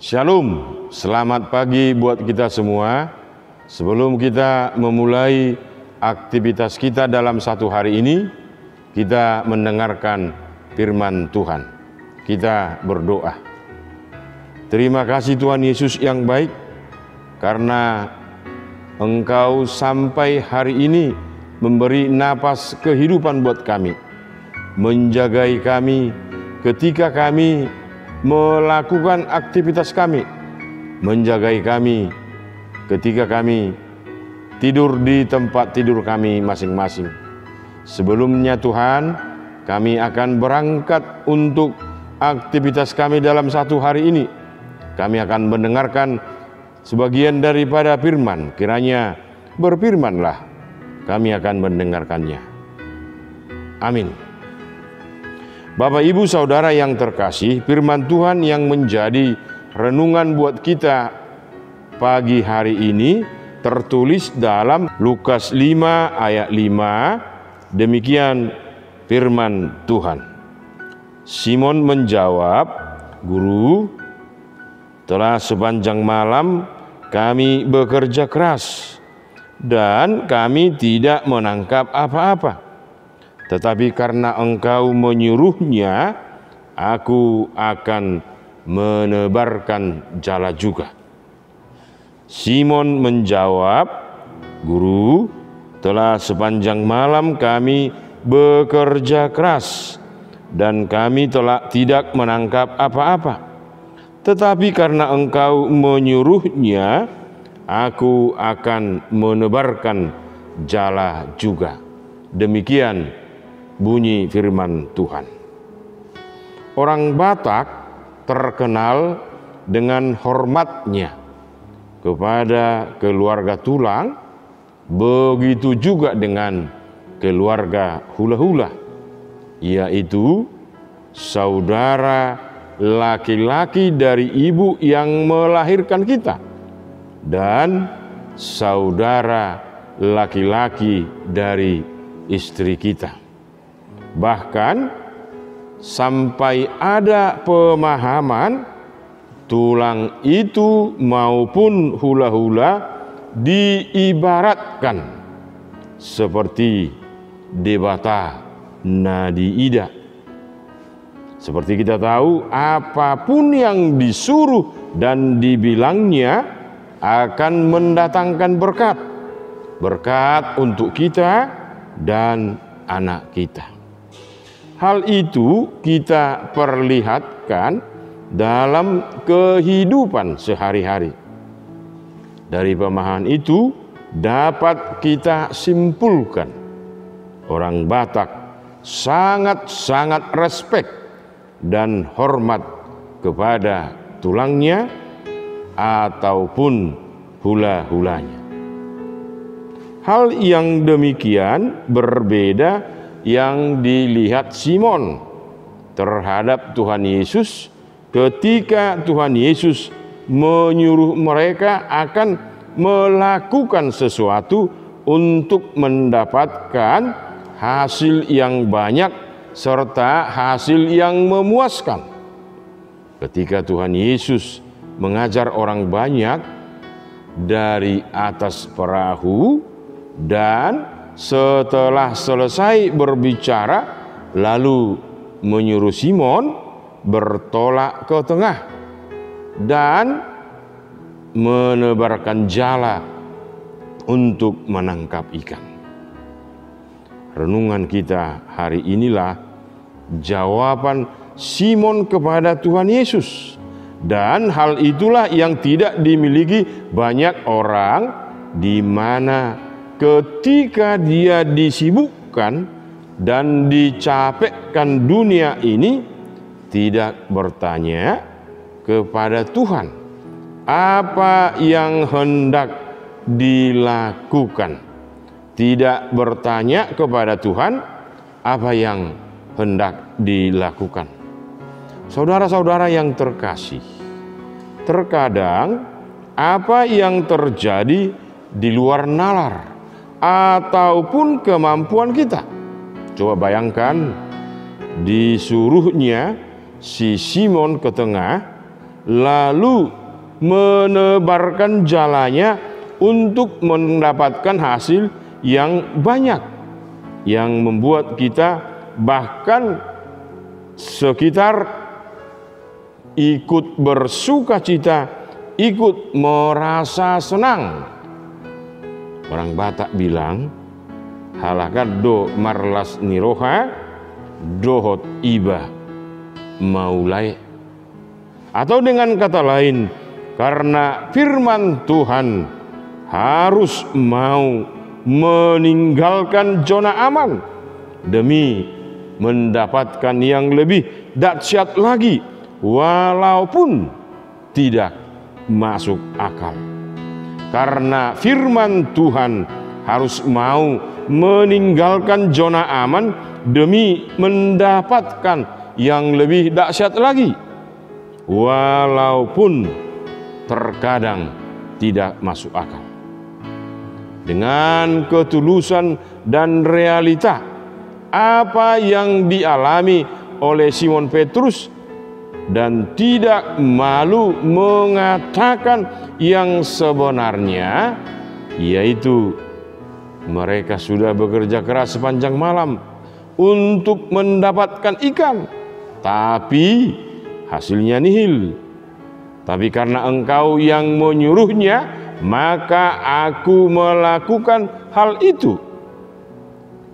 Shalom, selamat pagi buat kita semua. Sebelum kita memulai aktivitas kita dalam satu hari ini, kita mendengarkan firman Tuhan. Kita berdoa. Terima kasih Tuhan Yesus yang baik, karena Engkau sampai hari ini memberi napas kehidupan buat kami, menjagai kami ketika kami melakukan aktivitas kami, menjagai kami ketika kami tidur di tempat tidur kami masing-masing. Sebelumnya Tuhan, kami akan berangkat untuk aktivitas kami dalam satu hari ini. Kami akan mendengarkan sebagian daripada firman. Kiranya berfirmanlah, kami akan mendengarkannya. Amin. Bapak, Ibu, Saudara yang terkasih, firman Tuhan yang menjadi renungan buat kita pagi hari ini tertulis dalam Lukas 5 ayat 5. Demikian firman Tuhan. Simon menjawab, "Guru, telah sepanjang malam kami bekerja keras dan kami tidak menangkap apa-apa. Tetapi karena Engkau menyuruhnya, aku akan menebarkan jala juga." Simon menjawab, "Guru, telah sepanjang malam kami bekerja keras dan kami tidak menangkap apa-apa. Tetapi karena Engkau menyuruhnya, aku akan menebarkan jala juga." Demikian bunyi firman Tuhan. Orang Batak terkenal dengan hormatnya kepada keluarga tulang, begitu juga dengan keluarga hula-hula, yaitu saudara laki-laki dari ibu yang melahirkan kita dan saudara laki-laki dari istri kita. Bahkan sampai ada pemahaman tulang itu maupun hula-hula diibaratkan seperti Dewata Nadi Ida. Seperti kita tahu, apapun yang disuruh dan dibilangnya akan mendatangkan berkat. Berkat untuk kita dan anak kita. Hal itu kita perlihatkan dalam kehidupan sehari-hari. Dari pemahaman itu dapat kita simpulkan, orang Batak sangat-sangat respek dan hormat kepada tulangnya ataupun hula-hulanya. Hal yang demikian berbeda yang dilihat Simon terhadap Tuhan Yesus ketika Tuhan Yesus menyuruh mereka akan melakukan sesuatu untuk mendapatkan hasil yang banyak serta hasil yang memuaskan. Ketika Tuhan Yesus mengajar orang banyak dari atas perahu dan setelah selesai berbicara, lalu menyuruh Simon bertolak ke tengah dan menebarkan jala untuk menangkap ikan. Renungan kita hari inilah jawaban Simon kepada Tuhan Yesus, dan hal itulah yang tidak dimiliki banyak orang, di mana ketika dia disibukkan dan dicapekkan dunia ini, tidak bertanya kepada Tuhan apa yang hendak dilakukan. Tidak bertanya kepada Tuhan apa yang hendak dilakukan. Saudara-saudara yang terkasih, terkadang apa yang terjadi di luar nalar ataupun kemampuan kita. Coba bayangkan, disuruhnya si Simon ke tengah lalu menebarkan jalannya untuk mendapatkan hasil yang banyak, yang membuat kita bahkan sekitar ikut bersuka cita, ikut merasa senang. Orang Batak bilang, halakat do marlas niroha dohot iba maulai. Atau dengan kata lain, karena firman Tuhan harus mau meninggalkan zona aman demi mendapatkan yang lebih dahsyat lagi, walaupun tidak masuk akal. Karena firman Tuhan harus mau meninggalkan zona aman demi mendapatkan yang lebih dahsyat lagi, walaupun terkadang tidak masuk akal. Dengan ketulusan dan realita apa yang dialami oleh Simon Petrus, dan tidak malu mengatakan yang sebenarnya, yaitu mereka sudah bekerja keras sepanjang malam untuk mendapatkan ikan, tapi hasilnya nihil. Tapi karena Engkau yang menyuruhnya, maka aku melakukan hal itu.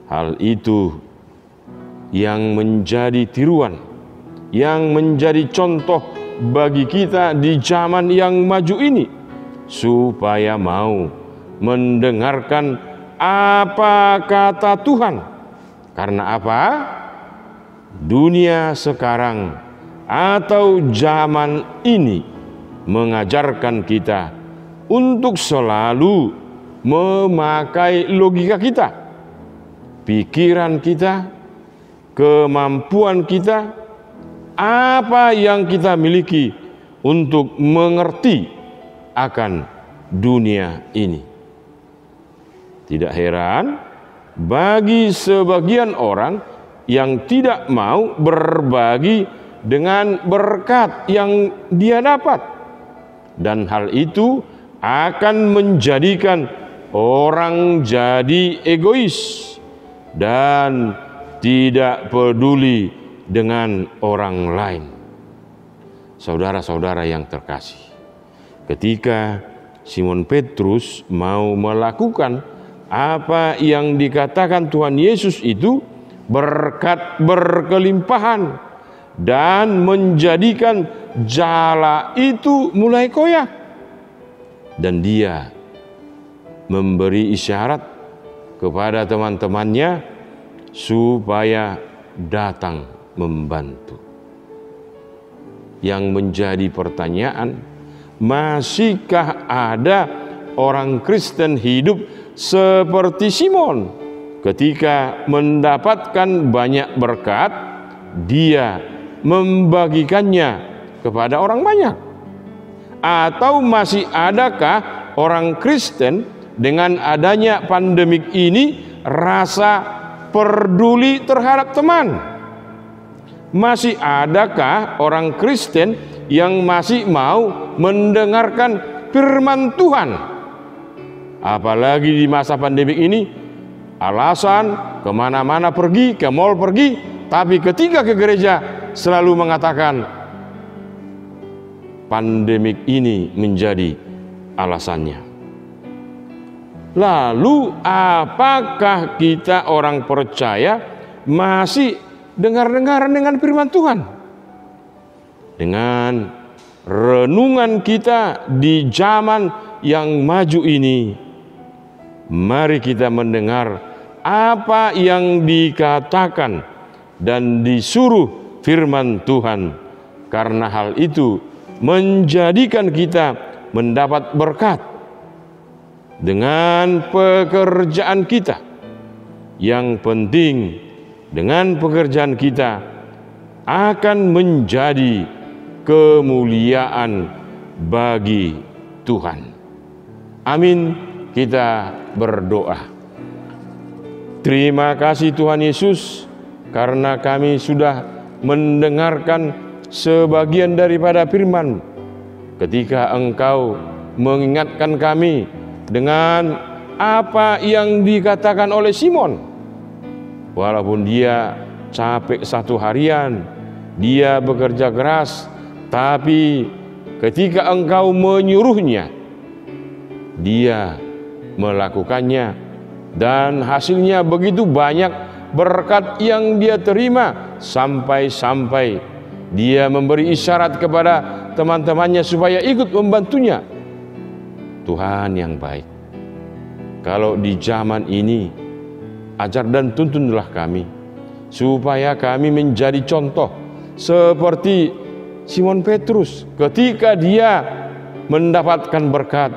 Hal itu yang menjadi tiruan, yang menjadi contoh bagi kita di zaman yang maju ini, supaya mau mendengarkan apa kata Tuhan. Karena apa? Dunia sekarang atau zaman ini mengajarkan kita untuk selalu memakai logika kita, pikiran kita, kemampuan kita, apa yang kita miliki untuk mengerti akan dunia ini. Tidak heran bagi sebagian orang yang tidak mau berbagi dengan berkat yang dia dapat, dan hal itu akan menjadikan orang jadi egois dan tidak peduli dengan orang lain. Saudara-saudara yang terkasih, ketika Simon Petrus mau melakukan apa yang dikatakan Tuhan Yesus itu, berkat berkelimpahan dan menjadikan jala itu mulai koyak, dan dia memberi isyarat kepada teman-temannya supaya datang membantu. Yang menjadi pertanyaan, masihkah ada orang Kristen hidup seperti Simon? Ketika mendapatkan banyak berkat, dia membagikannya kepada orang banyak. Atau masih adakah orang Kristen dengan adanya pandemik ini rasa peduli terhadap teman? Masih adakah orang Kristen yang masih mau mendengarkan firman Tuhan? Apalagi di masa pandemik ini, alasan kemana-mana pergi, ke mall pergi, tapi ketika ke gereja selalu mengatakan pandemik ini menjadi alasannya. Lalu apakah kita orang percaya masih dengar-dengaran dengan firman Tuhan? Dengan renungan kita di zaman yang maju ini, mari kita mendengar apa yang dikatakan dan disuruh firman Tuhan, karena hal itu menjadikan kita mendapat berkat dengan pekerjaan kita. Yang penting, dengan pekerjaan kita akan menjadi kemuliaan bagi Tuhan. Amin. Kita berdoa. Terima kasih Tuhan Yesus, karena kami sudah mendengarkan sebagian daripada firman ketika Engkau mengingatkan kami dengan apa yang dikatakan oleh Simon. Walaupun dia capek satu harian, dia bekerja keras, tapi ketika Engkau menyuruhnya, dia melakukannya, dan hasilnya begitu banyak berkat yang dia terima, sampai-sampai dia memberi isyarat kepada teman-temannya supaya ikut membantunya. Tuhan yang baik, kalau di zaman ini, ajar dan tuntunlah kami supaya kami menjadi contoh seperti Simon Petrus. Ketika dia mendapatkan berkat,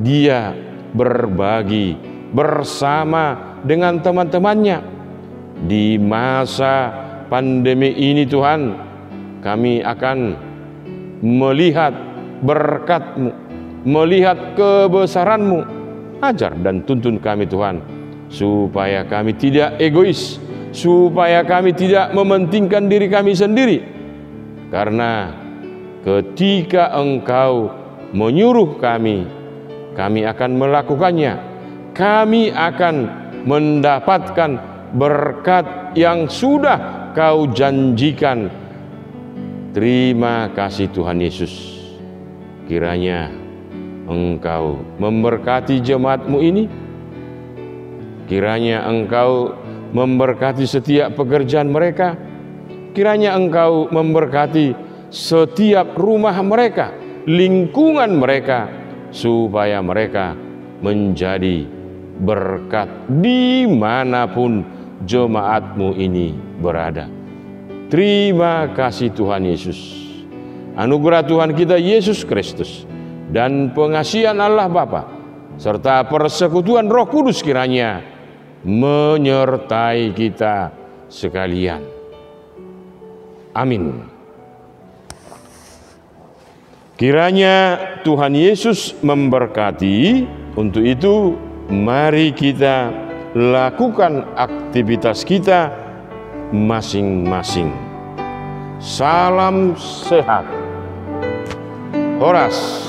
dia berbagi bersama dengan teman-temannya. Di masa pandemi ini Tuhan, kami akan melihat berkat-Mu, melihat kebesaran-Mu. Ajar dan tuntun kami Tuhan, supaya kami tidak egois, supaya kami tidak mementingkan diri kami sendiri. Karena ketika Engkau menyuruh kami, kami akan melakukannya. Kami akan mendapatkan berkat yang sudah Kau janjikan. Terima kasih Tuhan Yesus. Kiranya Engkau memberkati jemaat-Mu ini. Kiranya Engkau memberkati setiap pekerjaan mereka. Kiranya Engkau memberkati setiap rumah mereka, lingkungan mereka, supaya mereka menjadi berkat dimanapun jemaat-Mu ini berada. Terima kasih Tuhan Yesus. Anugerah Tuhan kita Yesus Kristus dan pengasihan Allah Bapa serta persekutuan Roh Kudus kiranya menyertai kita sekalian. Amin. Kiranya Tuhan Yesus memberkati. Untuk itu, mari kita lakukan aktivitas kita masing-masing. Salam sehat. Horas.